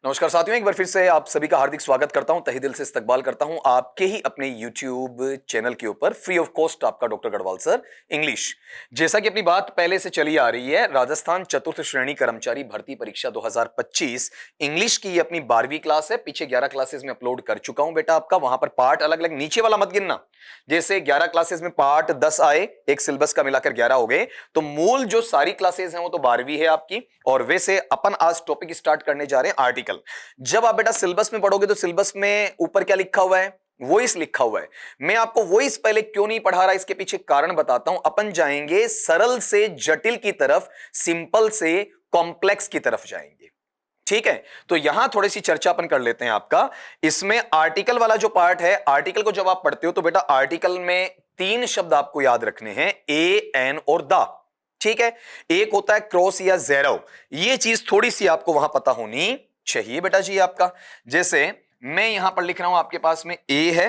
नमस्कार साथियों, एक बार फिर से आप सभी का हार्दिक स्वागत करता हूं, तहे दिल से इस्तकबाल करता हूं आपके ही अपने YouTube चैनल के ऊपर फ्री ऑफ कॉस्ट आपका डॉक्टर गढ़वाल सर इंग्लिश। जैसा कि अपनी बात पहले से चली आ रही है, राजस्थान चतुर्थ श्रेणी कर्मचारी भर्ती परीक्षा 2025 इंग्लिश की ये अपनी 12वीं क्लास है। पीछे 11 क्लासेस में अपलोड कर चुका हूं बेटा आपका, वहां पर पार्ट अलग अलग, नीचे वाला मत गिनना। जैसे 11 क्लासेस में पार्ट 10 आए, एक सिलेबस का मिलाकर 11 हो गए, तो मूल जो सारी क्लासेस हैं वो तो 12वीं है आपकी। और वैसे अपन आज टॉपिक स्टार्ट करने जा रहे हैं आर्टिकल। जब आप बेटा सिलेबस में पढ़ोगे तो सिलेबस में ऊपर क्या लिखा हुआ है, वॉइस लिखा हुआ है। मैं आपको वॉइस पहले क्यों नहीं पढ़ा रहा, इसके पीछे कारण बताता हूं। अपन जाएंगे सरल से जटिल की तरफ, सिंपल से कॉम्प्लेक्स की तरफ जाएंगे, ठीक है। तो यहां थोड़ी सी चर्चा अपन कर लेते हैं आपका। इसमें आर्टिकल वाला जो पार्ट है, आर्टिकल को जब आप पढ़ते हो तो बेटा आर्टिकल में 3 शब्द आपको याद रखने हैं, ए, एन और द, ठीक है। एक होता है क्रॉस या ज़ेरो, ये चीज थोड़ी सी आपको वहां पता होनी चाहिए बेटा जी आपका। जैसे मैं यहां पर लिख रहा हूं, आपके पास में ए है,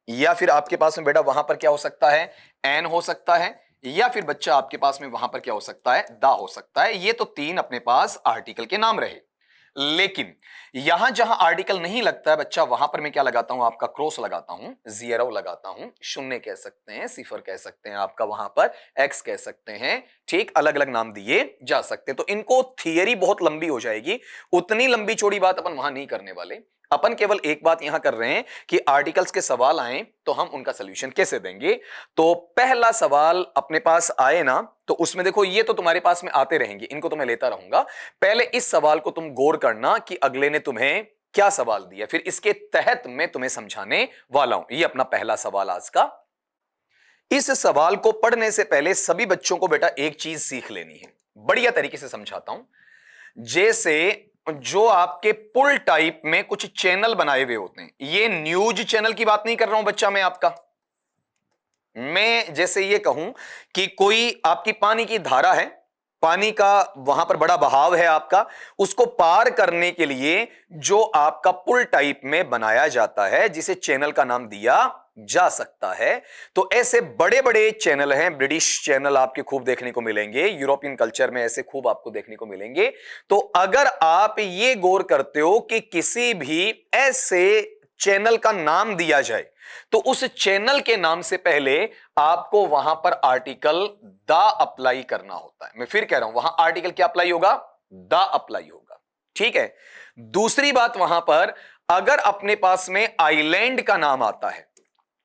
या फिर आपके पास में बेटा वहां पर क्या हो सकता है, एन हो सकता है, या फिर बच्चा आपके पास में वहां पर क्या हो सकता है, दा हो सकता है। ये तो 3 अपने पास आर्टिकल के नाम रहे। लेकिन यहां जहां आर्टिकल नहीं लगता है बच्चा, वहां पर मैं क्या लगाता हूं, आपका क्रॉस लगाता हूं, जीरो लगाता हूं, शून्य कह सकते हैं, सिफर कह सकते हैं, आपका वहां पर एक्स कह सकते हैं, ठीक, अलग अलग नाम दिए जा सकते हैं। तो इनको थियरी बहुत लंबी हो जाएगी, उतनी लंबी चौड़ी बात अपन वहां नहीं करने वाले। अपन केवल एक बात यहां कर रहे हैं कि आर्टिकल्स के सवाल आए तो हम उनका सोल्यूशन कैसे देंगे। तो पहला सवाल अपने पास आए ना, तो उसमें देखो ये तो तुम्हारे पास में आते रहेंगे, इनको तो मैं लेता रहूंगा। पहले इस सवाल को तुम गौर करना कि अगले ने तुम्हें क्या सवाल दिया, फिर इसके तहत मैं तुम्हें समझाने वाला हूं। ये अपना पहला सवाल आज का। इस सवाल को पढ़ने से पहले सभी बच्चों को बेटा एक चीज सीख लेनी है, बढ़िया तरीके से समझाता हूं। जैसे जो आपके पुल टाइप में कुछ चैनल बनाए हुए होते हैं, ये न्यूज चैनल की बात नहीं कर रहा हूं बच्चा मैं आपका। मैं जैसे ये कहूं कि कोई आपकी पानी की धारा है, पानी का वहां पर बड़ा बहाव है आपका, उसको पार करने के लिए जो आपका पुल टाइप में बनाया जाता है, जिसे चैनल का नाम दिया जा सकता है। तो ऐसे बड़े बड़े चैनल हैं, ब्रिटिश चैनल आपके खूब देखने को मिलेंगे, यूरोपियन कल्चर में ऐसे खूब आपको देखने को मिलेंगे। तो अगर आप ये गौर करते हो कि किसी भी ऐसे चैनल का नाम दिया जाए, तो उस चैनल के नाम से पहले आपको वहां पर आर्टिकल द अप्लाई करना होता है। मैं फिर कह रहा हूं, वहां आर्टिकल क्या अप्लाई होगा, द अप्लाई होगा, ठीक है। दूसरी बात, वहां पर अगर अपने पास में आइलैंड का नाम आता है,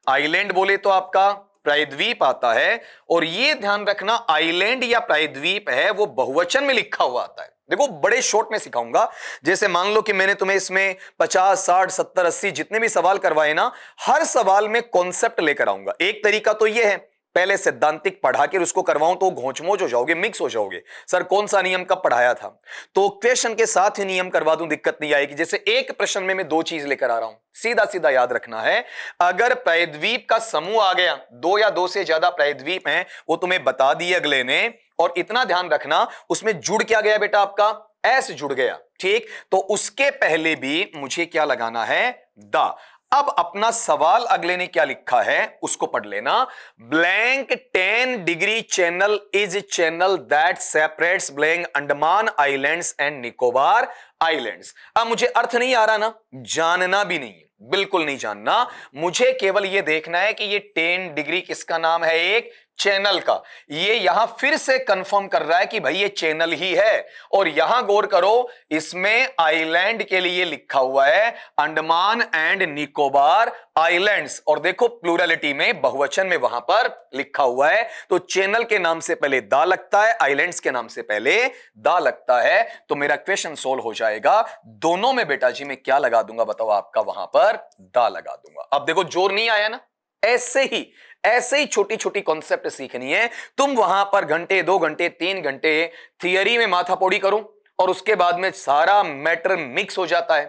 आइलैंड बोले तो आपका प्रायद्वीप आता है, और यह ध्यान रखना आइलैंड या प्रायद्वीप है वो बहुवचन में लिखा हुआ आता है। देखो बड़े शॉर्ट में सिखाऊंगा। जैसे मान लो कि मैंने तुम्हें इसमें 50, 60, 70, 80 जितने भी सवाल करवाए ना, हर सवाल में कॉन्सेप्ट लेकर आऊंगा। एक तरीका तो यह है, पहले सैद्धांतिक पढ़ा के उसको करवाऊं तो घोंचमोच हो जाओगे, मिक्स हो जाओगे, सर कौन सा नियम कब पढ़ाया था। तो क्वेश्चन के साथ ही नियम करवा दूं, दिक्कत नहीं आएगी। जैसे एक प्रश्न में मैं 2 चीज लेकर आ रहा हूं, सीधा सीधा याद रखना है। अगर प्रायद्वीप का समूह आ गया, 2 या 2 से ज्यादा प्रायद्वीप हैं, वो तुम्हें बता दिए अगले ने, और इतना ध्यान रखना उसमें जुड़ क्या गया बेटा, आपका एस जुड़ गया, ठीक। तो उसके पहले भी मुझे क्या लगाना है, द। अब अपना सवाल अगले ने क्या लिखा है उसको पढ़ लेना। Blank 10 degree channel is channel that separates blank Andaman islands and Nicobar islands. अब मुझे अर्थ नहीं आ रहा ना, जानना भी नहीं है, बिल्कुल नहीं जानना, मुझे केवल यह देखना है कि ये 10 डिग्री किसका नाम है, एक चैनल का। ये यहां फिर से कंफर्म कर रहा है कि भाई ये चैनल ही है। और यहां गौर करो, इसमें आइलैंड के लिए लिखा हुआ है अंडमान एंड निकोबार आइलैंड्स, और देखो प्लूरलिटी में बहुवचन में वहां पर लिखा हुआ है। तो चैनल के नाम से पहले दा लगता है, आइलैंड्स के नाम से पहले दा लगता है, तो मेरा क्वेश्चन सोल्व हो जाएगा। दोनों में बेटा जी मैं क्या लगा दूंगा बताओ, आपका वहां पर दा लगा दूंगा। अब देखो जोर नहीं आया ना, ऐसे ही छोटी छोटी कॉन्सेप्ट सीखनी है। तुम वहां पर घंटे, 2 घंटे, 3 घंटे थियरी में माथापौड़ी करो, और उसके बाद में सारा मैटर मिक्स हो जाता है,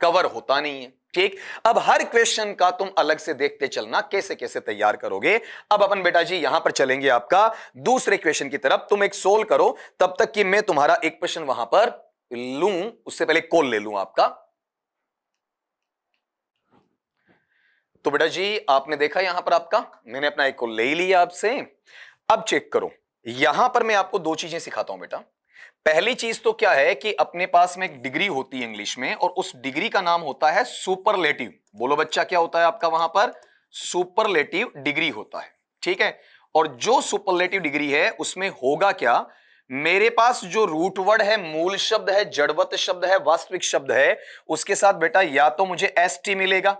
कवर होता नहीं है, ठीक। अब हर क्वेश्चन का तुम अलग से देखते चलना, कैसे कैसे तैयार करोगे। अब अपन बेटा जी यहां पर चलेंगे आपका दूसरे क्वेश्चन की तरफ। तुम एक सोल्व करो तब तक कि मैं तुम्हारा एक क्वेश्चन वहां पर लूं, उससे पहले कॉल ले लूं आपका। तो बेटा जी आपने देखा यहां पर आपका, मैंने अपना एक कॉल ले ही लिया आपसे। अब चेक करो, यहां पर मैं आपको 2 चीजें सिखाता हूं बेटा। पहली चीज तो क्या है कि अपने पास में एक डिग्री होती है इंग्लिश में, और उस डिग्री का नाम होता है सुपरलेटिव। बोलो बच्चा, क्या होता है आपका वहां पर? सुपरलेटिव डिग्री होता है, ठीक है। और जो सुपरलेटिव डिग्री है उसमें होगा क्या, मेरे पास जो रूट वर्ड है, मूल शब्द है, जड़वत शब्द है, वास्तविक शब्द है, उसके साथ बेटा या तो मुझे एसटी मिलेगा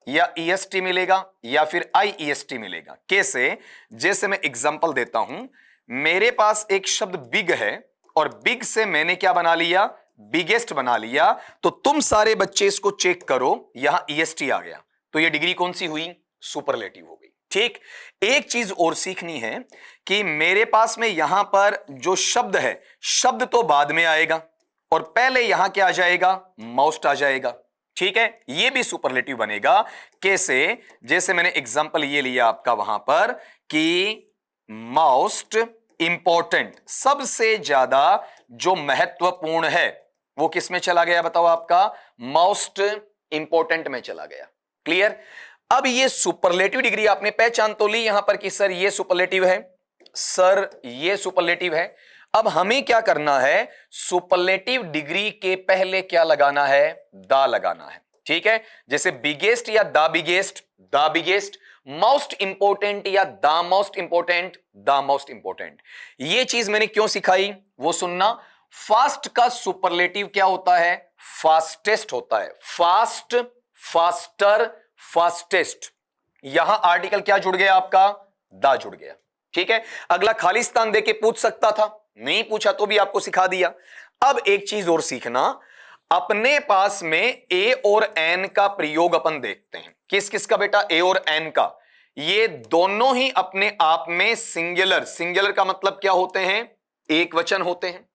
या ईएसटी मिलेगा या फिर आईईएसटी मिलेगा। कैसे? जैसे मैं एग्जांपल देता हूं, मेरे पास एक शब्द बिग है और बिग से मैंने क्या बना लिया? बिगेस्ट बना लिया। तो तुम सारे बच्चे इसको चेक करो, यहां ईएसटी आ गया, तो ये डिग्री कौन सी हुई? सुपरलेटिव हो गई। ठीक। एक चीज और सीखनी है कि मेरे पास में यहां पर जो शब्द है, शब्द तो बाद में आएगा और पहले यहां क्या आ जाएगा? मोस्ट आ जाएगा। ठीक है, ये भी सुपरलेटिव बनेगा। कैसे? जैसे मैंने एग्जांपल ये लिया आपका वहां पर कि मोस्ट इंपॉर्टेंट, सबसे ज्यादा जो महत्वपूर्ण है, वो किस में चला गया बताओ आपका? मोस्ट इंपॉर्टेंट में चला गया। क्लियर? अब ये सुपरलेटिव डिग्री आपने पहचान तो ली यहां पर कि सर ये सुपरलेटिव है, सर ये सुपरलेटिव है। अब हमें क्या करना है? सुपरलेटिव डिग्री के पहले क्या लगाना है? दा लगाना है। ठीक है, जैसे बिगेस्ट या the biggest, the biggest, most important या the most important, the most important. ये चीज मैंने क्यों सिखाई वो सुनना। फास्ट का सुपरलेटिव क्या होता है? फास्टेस्ट होता है। Fast, faster, fastest. यहां आर्टिकल क्या जुड़ गया आपका? दा जुड़ गया। ठीक है, अगला खालिस्तान देके पूछ सकता था, नहीं पूछा तो भी आपको सिखा दिया। अब एक चीज और सीखना, अपने पास में ए और एन का प्रयोग अपन देखते हैं। किस किस का बेटा? ए और एन का। ये दोनों ही अपने आप में सिंगुलर, सिंगुलर का मतलब क्या होते हैं? एक वचन होते हैं।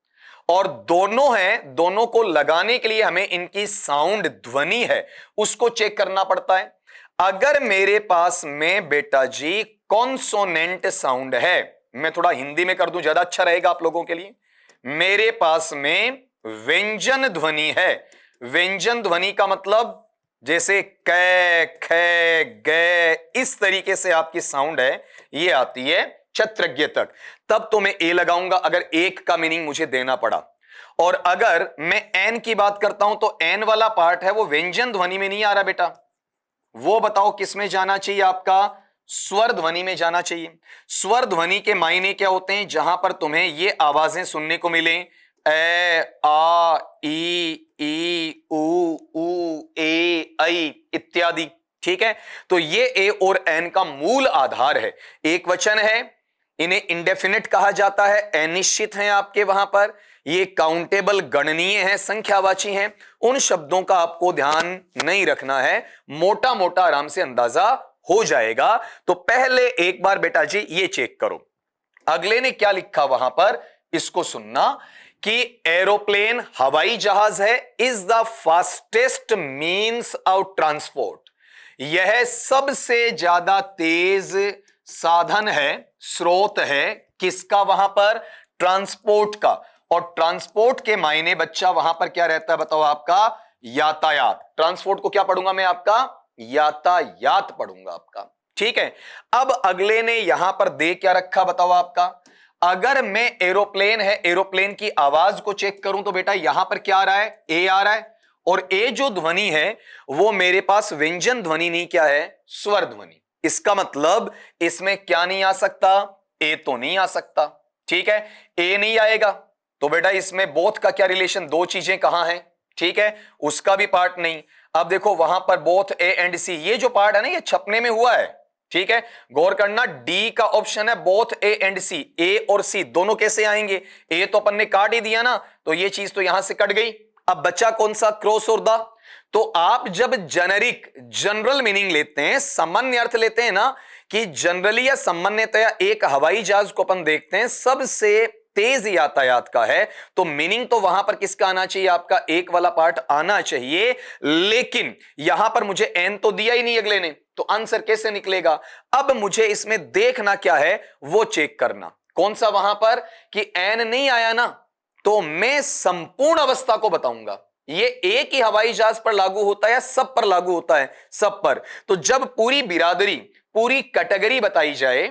और दोनों हैं, दोनों को लगाने के लिए हमें इनकी साउंड, ध्वनि है, उसको चेक करना पड़ता है। अगर मेरे पास में बेटा जी कॉन्सोनेंट साउंड है, मैं थोड़ा हिंदी में कर दूं ज्यादा अच्छा रहेगा आप लोगों के लिए। मेरे पास में व्यंजन ध्वनि है। व्यंजन ध्वनि का मतलब जैसे कै, खे, गे, इस तरीके से आपकी साउंड है, ये आती है क्षत्रज्ञ तक, तब तो मैं ए लगाऊंगा अगर एक का मीनिंग मुझे देना पड़ा। और अगर मैं एन की बात करता हूं तो एन वाला पार्ट है वो व्यंजन ध्वनि में नहीं आ रहा बेटा, वो बताओ किस में जाना चाहिए आपका? स्वर ध्वनि में जाना चाहिए। स्वर ध्वनि के मायने क्या होते हैं? जहां पर तुम्हें ये आवाजें सुनने को मिले, ए, आ, ई, ऊ, ए, ऐ इत्यादि। ठीक है, तो ये ए और एन का मूल आधार है। एक वचन है, इन्हें इंडेफिनिट कहा जाता है, अनिश्चित हैं आपके वहां पर, ये काउंटेबल, गणनीय है, संख्यावाची हैं। उन शब्दों का आपको ध्यान नहीं रखना है, मोटा मोटा आराम से अंदाजा हो जाएगा। तो पहले एक बार बेटा जी ये चेक करो, अगले ने क्या लिखा वहां पर, इसको सुनना कि एरोप्लेन, हवाई जहाज है, is the fastest means of transport. यह सबसे ज्यादा तेज साधन है, स्रोत है, किसका? वहां पर ट्रांसपोर्ट का। और ट्रांसपोर्ट के मायने बच्चा वहां पर क्या रहता है बताओ आपका? यातायात। ट्रांसपोर्ट को क्या पढ़ूंगा मैं आपका? यातायात पढ़ूंगा आपका। ठीक है, अब अगले ने यहां पर दे क्या रखा बताओ आपका? अगर मैं एरोप्लेन है, एरोप्लेन की आवाज को चेक करूं तो बेटा यहां पर क्या आ रहा है? ए आ रहा है। और ए जो ध्वनि है वो मेरे पास व्यंजन ध्वनि नहीं, क्या है? स्वर ध्वनि। इसका मतलब इसमें क्या नहीं आ सकता? ए तो नहीं आ सकता। ठीक है, ए नहीं आएगा तो बेटा इसमें बोथ का क्या रिलेशन? दो चीजें कहां हैं? ठीक है, उसका भी पार्ट नहीं। अब देखो वहां पर बोथ ए एंड सी, ये जो पार्ट है ना, ये छपने में हुआ है। ठीक है, गौर करना, डी का ऑप्शन है बोथ ए एंड सी। ए और सी दोनों कैसे आएंगे? ए तो अपन ने काट ही दिया ना, तो ये चीज तो यहां से कट गई। अब बचा कौन सा? क्रॉस और द। तो आप जब जेनेरिक, जनरल मीनिंग लेते हैं, सामान्य अर्थ लेते हैं ना, कि जनरली या सामान्यतया एक हवाई जहाज को अपन देखते हैं सबसे तेज यातायात का है, तो मीनिंग तो वहां पर किसका आना चाहिए? आपका एक वाला पार्ट आना चाहिए। लेकिन यहां पर मुझे एन तो दिया ही नहीं अगले ने, तो आंसर कैसे निकलेगा? अब मुझे इसमें देखना क्या है वो चेक करना। कौन सा? वहां पर कि एन नहीं आया ना, तो मैं संपूर्ण अवस्था को बताऊंगा। ये एक ही हवाई जहाज पर लागू होता है या सब पर लागू होता है? सब पर। तो जब पूरी बिरादरी, पूरी कैटेगरी बताई जाए,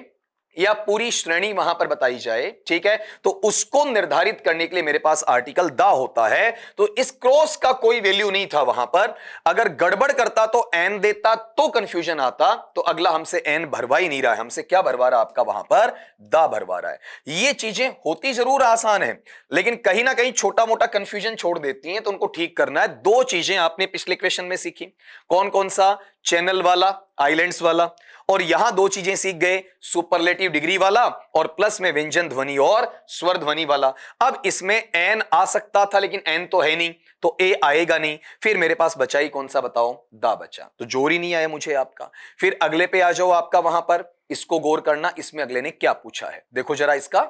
या पूरी श्रेणी वहां पर बताई जाए, ठीक है, तो उसको निर्धारित करने के लिए मेरे पास आर्टिकल द होता है। तो इस क्रॉस का कोई वैल्यू नहीं था वहां पर। अगर गड़बड़ करता तो एन देता तो कंफ्यूजन आता। तो अगला हमसे एन भरवा ही नहीं रहा है, हमसे क्या भरवा रहा है आपका वहां पर, द भरवा रहा है। ये चीजें होती जरूर आसान है, लेकिन कहीं ना कहीं छोटा मोटा कंफ्यूजन छोड़ देती हैं, तो उनको ठीक करना है। दो चीजें आपने पिछले क्वेश्चन में सीखी, कौन कौन सा, चैनल वाला, आइलैंड्स वाला, और यहां दो चीजें सीख गए, सुपरलेटिव डिग्री वाला और प्लस में व्यंजन ध्वनि और स्वर ध्वनि वाला। अब इसमें एन आ सकता था, लेकिन एन तो है नहीं, तो ए आएगा नहीं। फिर मेरे पास बचा ही कौन सा, बताओ, दा बचा। तो जोर ही नहीं आया मुझे आपका। फिर अगले पे आ जाओ आपका, वहां पर इसको गौर करना, इसमें अगले ने क्या पूछा है, देखो जरा इसका,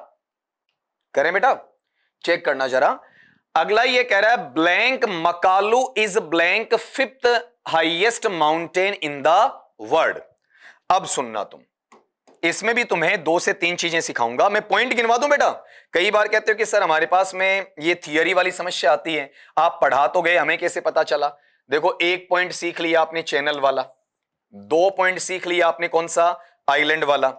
करें बेटा, चेक करना जरा। अगला ये कह रहा है blank Makalu is blank fifth highest mountain in the world. अब सुनना तुम, इसमें भी तुम्हें 2 से 3 चीजें सिखाऊंगा। मैं पॉइंट गिनवा दूं बेटा। कई बार कहते हो कि सर हमारे पास में ये थियरी वाली समस्या आती है, आप पढ़ा तो गए, हमें कैसे पता चला। देखो 1 पॉइंट सीख लिया आपने चैनल वाला, 2 पॉइंट सीख लिया आपने कौन सा, आइलैंड वाला,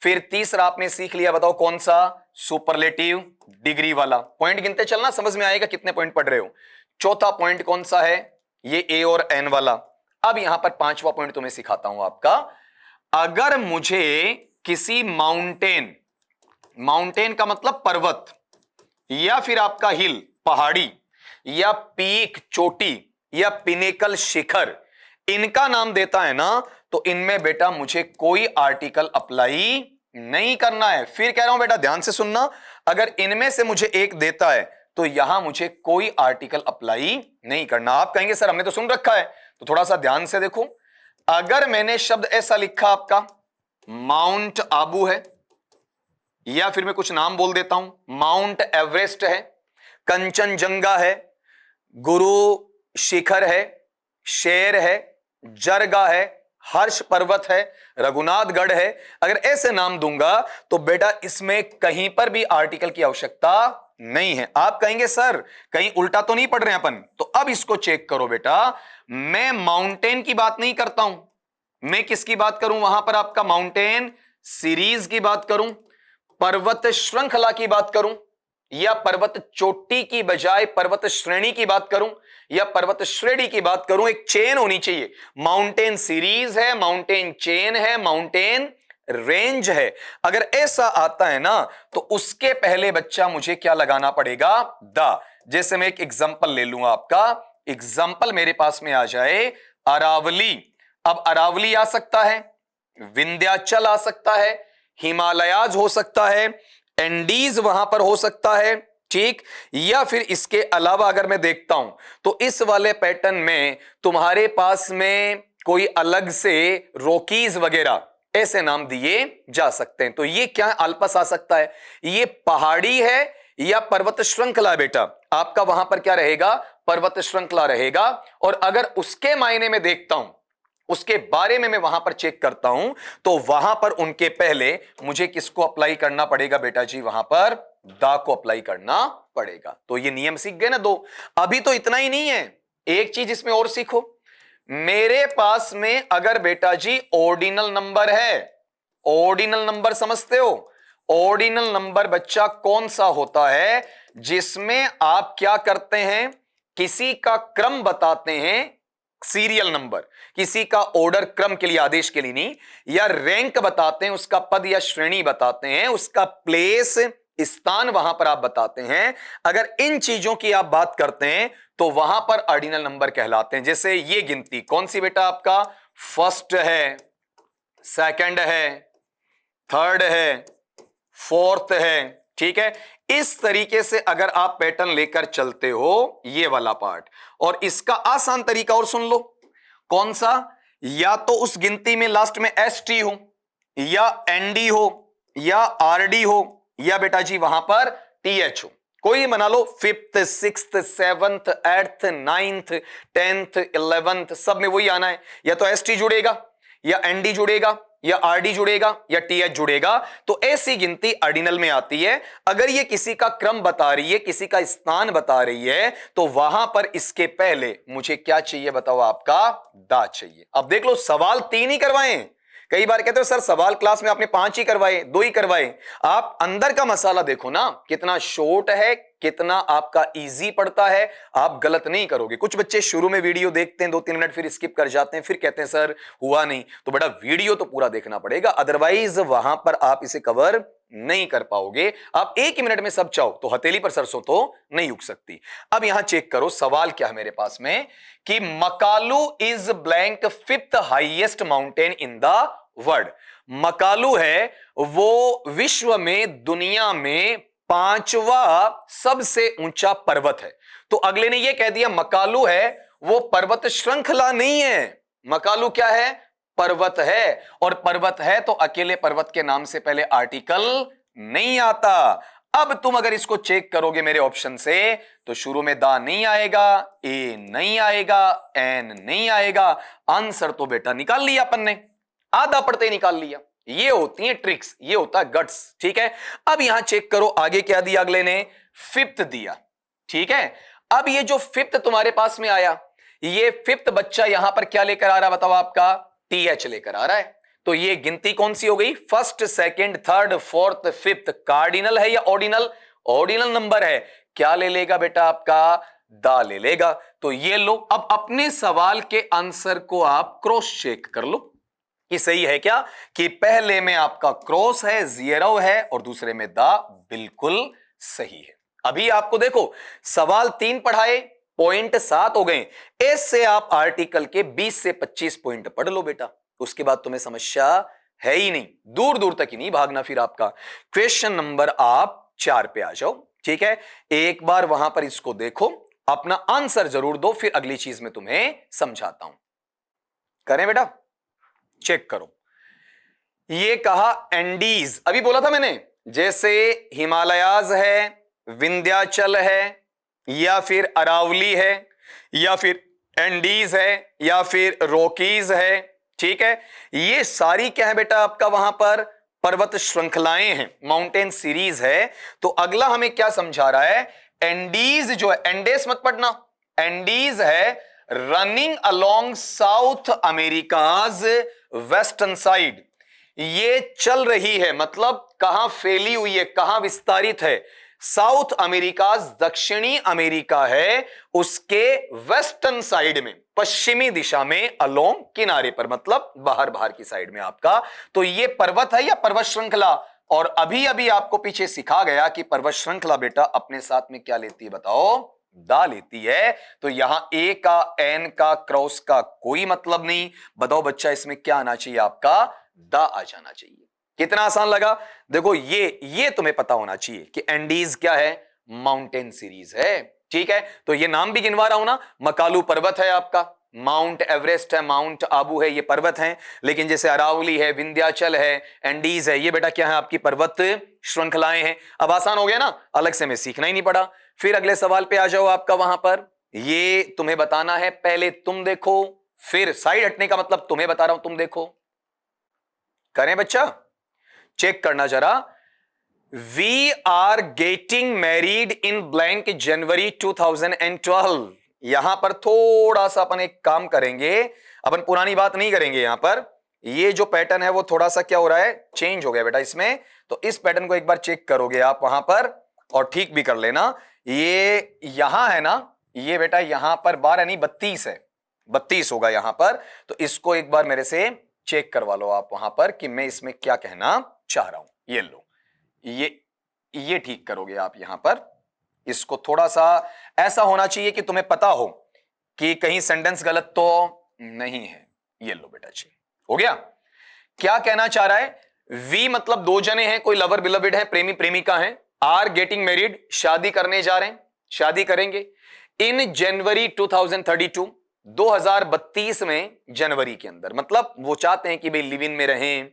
फिर तीसरा आपने सीख लिया, बताओ कौन सा, सुपरलेटिव डिग्री वाला। पॉइंट गिनते चलना, समझ में आएगा कितने पॉइंट पढ़ रहे हो। चौथा पॉइंट कौन सा है, ये ए और एन वाला। अब यहां पर 5वां पॉइंट तुम्हें सिखाता हूं आपका। अगर मुझे किसी माउंटेन, माउंटेन का मतलब पर्वत, या फिर आपका हिल पहाड़ी, या पीक चोटी, या पिनेकल शिखर, इनका नाम देता है ना, तो इनमें बेटा मुझे कोई आर्टिकल अप्लाई नहीं करना है। फिर कह रहा हूं बेटा ध्यान से सुनना, अगर इनमें से मुझे एक देता है तो यहां मुझे कोई आर्टिकल अप्लाई नहीं करना। आप कहेंगे सर हमने तो सुन रखा है, तो थोड़ा सा ध्यान से देखो। अगर मैंने शब्द ऐसा लिखा आपका, माउंट आबू है, या फिर मैं कुछ नाम बोल देता हूं, माउंट एवरेस्ट है, कंचनजंगा है, गुरु शिखर है, शेर है, जरगा है, हर्ष पर्वत है, रघुनाथगढ़ है, अगर ऐसे नाम दूंगा तो बेटा इसमें कहीं पर भी आर्टिकल की आवश्यकता नहीं है। आप कहेंगे सर कहीं उल्टा तो नहीं पढ़ रहे हैं अपन, तो अब इसको चेक करो बेटा। मैं माउंटेन की बात नहीं करता हूं, मैं किसकी बात करूं वहां पर, आपका माउंटेन सीरीज की बात करूं, पर्वत श्रृंखला की बात करूं, या पर्वत चोटी की बजाय पर्वत श्रेणी की बात करूं, या पर्वत श्रेणी की बात करूं, एक चेन होनी चाहिए। माउंटेन सीरीज है, माउंटेन चेन है, माउंटेन रेंज है। अगर ऐसा आता है ना, तो उसके पहले बच्चा मुझे क्या लगाना पड़ेगा, द। जैसे मैं एक एग्जांपल ले लूंगा आपका, एग्जांपल मेरे पास में आ जाए अरावली। अब अरावली आ सकता है, विंध्याचल आ सकता है, हिमालयाज हो सकता है, एंडीज वहां पर हो सकता है, ठीक। या फिर इसके अलावा अगर मैं देखता हूं तो इस वाले पैटर्न में तुम्हारे पास में कोई अलग से रॉकीज वगैरह ऐसे नाम दिए जा सकते हैं। तो ये क्या अल्पस आ सकता है, ये पहाड़ी है या पर्वत श्रृंखला है बेटा, आपका वहां पर क्या रहेगा, पर्वत श्रृंखला रहेगा। और अगर उसके मायने में देखता हूं, उसके बारे में मैं वहां पर चेक करता हूं, तो वहां पर उनके पहले मुझे किसको अप्लाई करना पड़ेगा बेटा जी, वहां पर दा को अप्लाई करना पड़ेगा। तो ये नियम सीख गए ना 2। अभी तो इतना ही नहीं है, एक चीज इसमें और सीखो। मेरे पास में अगर बेटा जी ऑर्डिनल नंबर है, ऑर्डिनल नंबर समझते हो, ऑर्डिनल नंबर बच्चा कौन सा होता है, जिसमें आप क्या करते हैं, किसी का क्रम बताते हैं, सीरियल नंबर, किसी का ऑर्डर क्रम के लिए, आदेश के लिए नहीं, या रैंक बताते हैं, उसका पद या श्रेणी बताते हैं, उसका प्लेस स्थान वहां पर आप बताते हैं। अगर इन चीजों की आप बात करते हैं तो वहां पर ऑर्डिनल नंबर कहलाते हैं। जैसे ये गिनती कौन सी बेटा, आपका फर्स्ट है, सेकंड है, थर्ड है, फोर्थ है, ठीक है। इस तरीके से अगर आप पैटर्न लेकर चलते हो, ये वाला पार्ट, और इसका आसान तरीका और सुन लो, कौन सा, या तो उस गिनती में लास्ट में एस टी हो, या एनडी हो, या आरडी हो, या बेटा जी वहां पर टीएच हो, कोई बना लो। 5th 6th 7th 8th 9th 10th 11th सब में वही आना है, या तो एस टी जुड़ेगा, या एनडी जुड़ेगा, या आरडी जुड़ेगा, या टीएच जुड़ेगा। तो ऐसी गिनती ऑर्डिनल में आती है। अगर ये किसी का क्रम बता रही है, किसी का स्थान बता रही है, तो वहां पर इसके पहले मुझे क्या चाहिए बताओ, आपका दा चाहिए। अब देख लो सवाल 3 ही करवाए, कई बार कहते हो सर सवाल क्लास में आपने 5 ही करवाए, 2 ही करवाए। आप अंदर का मसाला देखो ना, कितना शॉर्ट है, कितना आपका इजी पड़ता है, आप गलत नहीं करोगे। कुछ बच्चे शुरू में वीडियो देखते हैं 2-3 मिनट, फिर स्किप कर जाते हैं, फिर कहते हैं सर हुआ नहीं। तो बेटा वीडियो तो पूरा देखना पड़ेगा, अदरवाइज वहां पर आप इसे कवर नहीं कर पाओगे। आप एक ही मिनट में सब चाहो तो हथेली पर सरसों तो नहीं उग सकती। अब यहां चेक करो सवाल क्या है मेरे पास में कि Makalu is blank fifth highest mountain in the world. Makalu है वो विश्व में, दुनिया में 5वां सबसे ऊंचा पर्वत है। तो अगले ने यह कह दिया मकालू है वो पर्वत श्रृंखला नहीं है, मकालू क्या है, पर्वत है। और पर्वत है तो अकेले पर्वत के नाम से पहले आर्टिकल नहीं आता। अब तुम अगर इसको चेक करोगे मेरे ऑप्शन से तो शुरू में दा नहीं आएगा, ए नहीं आएगा, एन नहीं आएगा। आंसर तो बेटा निकाल लिया अपन ने, आधा पढ़ते ही निकाल लिया। ये होती है ट्रिक्स, ये होता है गट्स। ठीक है, अब यहां चेक करो आगे क्या दिया, अगले ने फिफ्थ दिया। ठीक है, अब ये जो फिफ्थ तुम्हारे पास में आया, ये फिफ्थ बच्चा यहां पर क्या लेकर आ रहा है बताओ, आपका टीएच लेकर आ रहा है। तो ये गिनती कौन सी हो गई, first, second, third, fourth, fifth. Cardinal है या ऑर्डिनल, ऑर्डिनल नंबर है। क्या ले लेगा बेटा आपका, दा ले लेगा। तो ये लो, अब अपने सवाल के आंसर को आप क्रॉस चेक कर लो कि सही है क्या, कि पहले में आपका क्रॉस है, जीरो है, और दूसरे में दा बिल्कुल सही है। अभी आपको देखो सवाल 3 पढ़ाए, पॉइंट 7 हो गए। इससे आप आर्टिकल के 20 से 25 पॉइंट पढ़ लो बेटा, उसके बाद तुम्हें समस्या है ही नहीं, दूर दूर तक ही नहीं भागना। फिर आपका क्वेश्चन नंबर आप 4 पे आ जाओ। ठीक है, एक बार वहां पर इसको देखो, अपना आंसर जरूर दो, फिर अगली चीज में तुम्हें समझाता हूं। करें बेटा, चेक करो। ये कहा एंडीज, अभी बोला था मैंने, जैसे हिमालयाज है, विंध्याचल है, या फिर अरावली है, या फिर एंडीज है, या फिर रॉकीज है। ठीक है, ये सारी क्या है बेटा आपका वहां पर पर्वत श्रृंखलाएं हैं, माउंटेन सीरीज है। तो अगला हमें क्या समझा रहा है, एंडीज जो है, एंडेस मत पढ़ना, एंडीज है running along South America's western side. ये चल रही है, मतलब कहां फैली हुई है, कहां विस्तारित है, साउथ अमेरिका दक्षिणी अमेरिका है, उसके वेस्टर्न साइड में, पश्चिमी दिशा में, अलोंग किनारे पर, मतलब बाहर बाहर की साइड में आपका। तो ये पर्वत है या पर्वत श्रृंखला। और अभी अभी आपको पीछे सिखा गया कि पर्वत श्रृंखला बेटा अपने साथ में क्या लेती है बताओ, दा लेती है। तो यहां ए का, एन का, क्रॉस का कोई मतलब नहीं। बताओ बच्चा इसमें क्या आना चाहिए आपका, दा आ जाना चाहिए। कितना आसान लगा। देखो ये तुम्हें पता होना चाहिए कि एंडीज क्या है, माउंटेन सीरीज है। ठीक है, तो ये नाम भी गिनवा रहा हूं ना, मकालू पर्वत है आपका, माउंट एवरेस्ट है, माउंट आबू है, ये पर्वत हैं। लेकिन जैसे अरावली है, विंध्याचल है, एंडीज है, ये बेटा क्या है आपकी पर्वत श्रृंखलाएं हैं। अब आसान हो गया ना, अलग से मैं सीखना ही नहीं पड़ा। फिर अगले सवाल पे आ जाओ आपका, वहां पर ये तुम्हें बताना है, पहले तुम देखो, फिर साइड हटने का मतलब तुम्हें बता रहा हूं, तुम देखो। करें बच्चा, चेक करना जरा। We are getting married in blank January 2012। यहां पर थोड़ा सा अपन एक काम करेंगे, अपन पुरानी बात नहीं करेंगे। यहां पर ये जो पैटर्न है वो थोड़ा सा क्या हो रहा है, चेंज हो गया बेटा इसमें। तो इस पैटर्न को एक बार चेक करोगे आप वहां पर, और ठीक भी कर लेना। ये यहां है ना, ये बेटा यहां पर 12 नहीं 32 है, 32 होगा यहां पर। तो इसको एक बार मेरे से चेक करवा लो आप वहां पर कि मैं इसमें क्या कहना चाह रहा हूं। ये लो, ये ठीक करोगे आप यहां पर। इसको थोड़ा सा ऐसा होना चाहिए कि तुम्हें पता हो कि कहीं सेंटेंस गलत तो नहीं है। ये लो बेटा जी, हो गया। क्या कहना चाह रहा है, वी मतलब 2 जने हैं, कोई लवर बिलविड है, प्रेमी प्रेमिका है। आर गेटिंग मैरिड, शादी करने जा रहे हैं, शादी करेंगे। इन जनवरी 2032, 2032 में जनवरी के अंदर, मतलब वो चाहते हैं कि भाई लिव इन में रहें,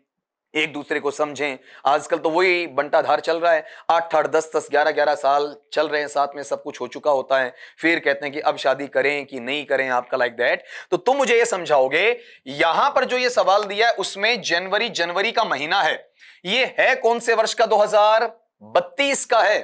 एक दूसरे को समझें। आजकल तो वही बंटाधार चल रहा है, 8-8, 10-10, 11-11 साल चल रहे हैं साथ में, सब कुछ हो चुका होता है, फिर कहते हैं कि अब शादी करें कि नहीं करें, आपका लाइक दैट। तो तुम मुझे ये समझाओगे, यहां पर जो ये सवाल दिया है उसमें जनवरी का महीना है, ये है कौन से वर्ष का, 2032 का है।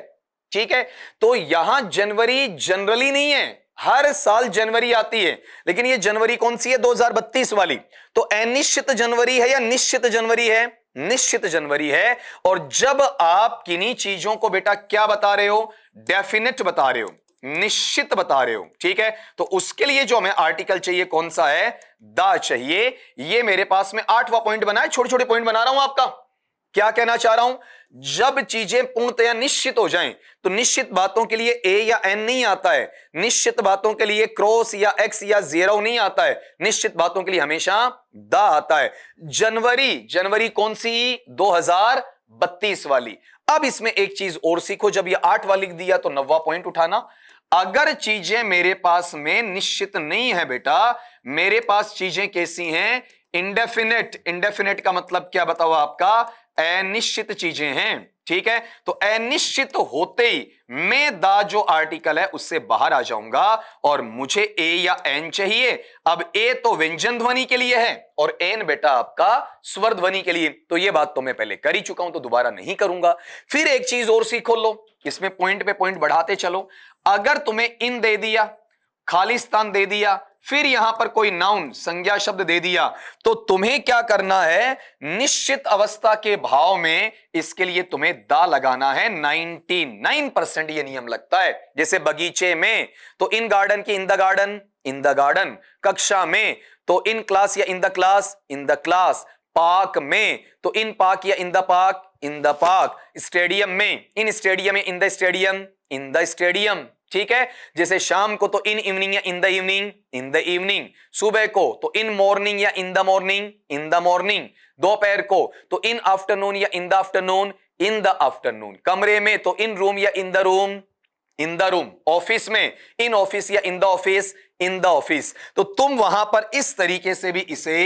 ठीक है, तो यहां जनवरी जनरली नहीं है, हर साल जनवरी आती है, लेकिन ये जनवरी कौन सी है? 2032 वाली। तो अनिश्चित जनवरी है या निश्चित जनवरी है? निश्चित जनवरी है। और जब आप किन्हीं चीजों को बेटा क्या बता रहे हो? डेफिनेट बता रहे हो, निश्चित बता रहे हो, ठीक है। तो उसके लिए जो हमें आर्टिकल चाहिए कौन सा है? द चाहिए। ये मेरे पास में 8वां पॉइंट बना है, छोटे छोटे पॉइंट बना रहा हूं आपका। क्या कहना चाह रहा हूं? जब चीजें पूर्णतया निश्चित हो जाएं, तो निश्चित बातों के लिए ए या एन नहीं आता है, निश्चित बातों के लिए क्रॉस या एक्स या जीरो नहीं आता है, निश्चित बातों के लिए हमेशा द आता है। जनवरी, जनवरी कौन सी? 2032 वाली। अब इसमें एक चीज और सीखो, जब ये 8वां लिख दिया तो 9वां पॉइंट उठाना। अगर चीजें मेरे पास में निश्चित नहीं है बेटा, मेरे पास चीजें कैसी हैं? इंडेफिनेट। इंडेफिनेट का मतलब क्या बताओ आपका? अनिश्चित चीजें हैं, ठीक है। तो अनिश्चित होते ही मैं दा जो आर्टिकल है उससे बाहर आ जाऊंगा और मुझे ए या एन चाहिए। अब ए तो व्यंजन ध्वनि के लिए है और एन बेटा आपका स्वर ध्वनि के लिए। तो ये बात तो मैं पहले कर ही चुका हूं, तो दोबारा नहीं करूंगा। फिर एक चीज और सीखो लो, इसमें पॉइंट पे पॉइंट बढ़ाते चलो। अगर तुम्हें इन दे दिया, खालिस्तान दे दिया, फिर यहां पर कोई नाउन संज्ञा शब्द दे दिया, तो तुम्हें क्या करना है? निश्चित अवस्था के भाव में इसके लिए तुम्हें दा लगाना है। 99% ये नियम लगता है। जैसे बगीचे में तो इन गार्डन की in the garden, in the garden. कक्षा में तो इन क्लास या in the class, in the class. Park में तो इन पार्क या in the park, in the park. Stadium में इन स्टेडियम में in the stadium, in the stadium, ठीक है। जैसे शाम को तो इन इवनिंग या in the evening, in the evening. सुबह को तो इन मॉर्निंग या in the morning, in the morning. दोपहर को तो इन आफ्टरनून या in the afternoon, in the afternoon. कमरे में तो इन रूम या in the room, in the room. Office में इन ऑफिस या in the office, in the office. तो तुम वहां पर इस तरीके से भी इसे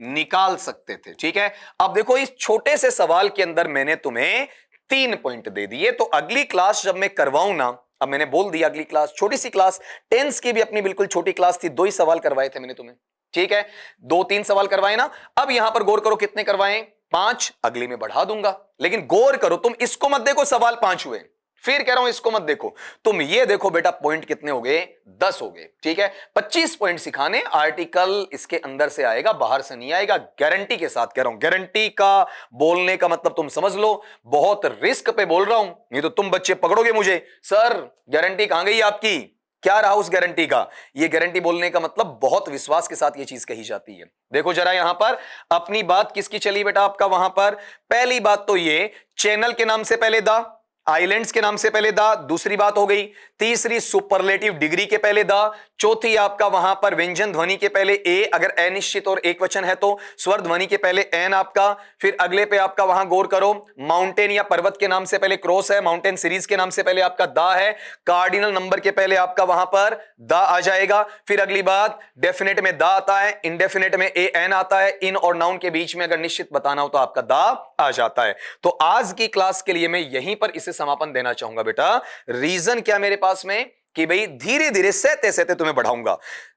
निकाल सकते थे, ठीक है। अब देखो, इस छोटे से सवाल के अंदर मैंने तुम्हें 3 पॉइंट दे दिए। तो अगली क्लास जब मैं करवाऊं ना, अब मैंने बोल दिया अगली क्लास, छोटी सी क्लास, टेंस की भी अपनी बिल्कुल छोटी क्लास थी, 2 ही सवाल करवाए थे मैंने तुम्हें, ठीक है। 2-3 सवाल करवाए ना। अब यहां पर गौर करो, कितने करवाए? 5। अगली में बढ़ा दूंगा, लेकिन गौर करो, तुम इसको मत देखो सवाल 5 हुए, फिर कह रहा हूं इसको मत देखो, तुम ये देखो बेटा पॉइंट कितने हो गए? 10 हो गए, ठीक है। 25 पॉइंट सिखाने, आर्टिकल इसके अंदर से आएगा, बाहर से नहीं आएगा, गारंटी के साथ कह रहा हूं। गारंटी का बोलने का मतलब तुम समझ लो, बहुत रिस्क पे बोल रहा हूं, नहीं तो तुम बच्चे पकड़ोगे मुझे, सर गारंटी कहां गई आपकी? क्या रहा उस गारंटी का? ये गारंटी बोलने का मतलब बहुत विश्वास के साथ ये चीज कही जाती है। देखो जरा यहां पर अपनी बात किसकी चली बेटा आपका वहां पर? पहली बात तो ये, चैनल के नाम से पहले दा, आइलैंड्स के नाम से पहले दा, दूसरी बात हो गई। तीसरी, सुपरलेटिव डिग्री के पहले दा। चौथी आपका वहां पर व्यंजन ध्वनि के पहले ए, अगर अनिश्चित और एक वचन है तो। स्वर ध्वनि के पहले एन आपका। फिर अगले पे आपका वहां गौर करो, माउंटेन या पर्वत के नाम से पहले क्रॉस है, माउंटेन सीरीज के नाम से पहले आपका दा है। कार्डिनल नंबर के पहले आपका वहां पर दा आ जाएगा। फिर अगली बात, डेफिनेट में दा आता है, इंडेफिनेट में ए एन आता है। इन और नाउन के बीच में अगर निश्चित बताना हो तो आपका दा आ जाता है। तो आज की क्लास के लिए मैं यहीं पर इसे समापन देना चाहूंगा बेटा। रीजन क्या मेरे पास में कि भाई धीरे धीरे सहते सहते तुम्हें बढ़ाऊंगा।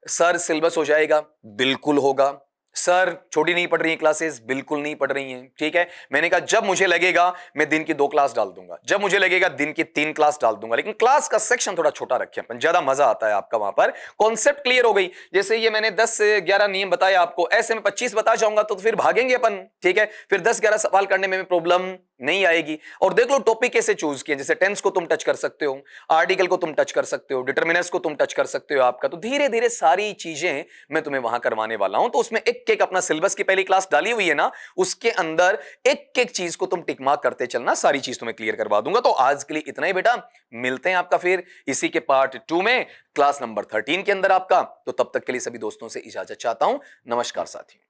सर सिलेबस हो जाएगा, बिल्कुल होगा। सर छोटी नहीं पढ़ रही है क्लासेस, बिल्कुल नहीं पढ़ रही हैं, ठीक है। मैंने कहा जब मुझे लगेगा मैं दिन की 2 क्लास डाल दूंगा, जब मुझे लगेगा दिन की 3 क्लास डाल दूंगा, लेकिन क्लास का सेक्शन थोड़ा छोटा रखें अपन, ज्यादा मजा आता है आपका वहां पर। कॉन्सेप्ट क्लियर हो गई। जैसे ये मैंने 10 से 11 नियम बताए आपको, ऐसे में 25 बता जाऊंगा तो फिर भागेंगे अपन, ठीक है। फिर 10-11 सवाल करने में प्रॉब्लम नहीं आएगी। और देख लो टॉपिक कैसे चूज किए, जैसे टेंस को तुम टच कर सकते हो, आर्टिकल को तुम टच कर सकते हो, डिटरमिनर्स को तुम टच कर सकते हो आपका। तो धीरे धीरे सारी चीजें मैं तुम्हें वहां करवाने वाला हूं। तो उसमें एक एक अपना सिलेबस की पहली क्लास डाली हुई है ना, उसके अंदर एक एक चीज को तुम टिक मार्क करते चलना, सारी चीज तुम्हें क्लियर करवा दूंगा। तो आज के लिए इतना ही बेटा, मिलते हैं आपका फिर इसी के पार्ट 2 में, क्लास नंबर 13 के अंदर आपका। तो तब तक के लिए सभी दोस्तों से इजाजत चाहता हूं। नमस्कार साथियों।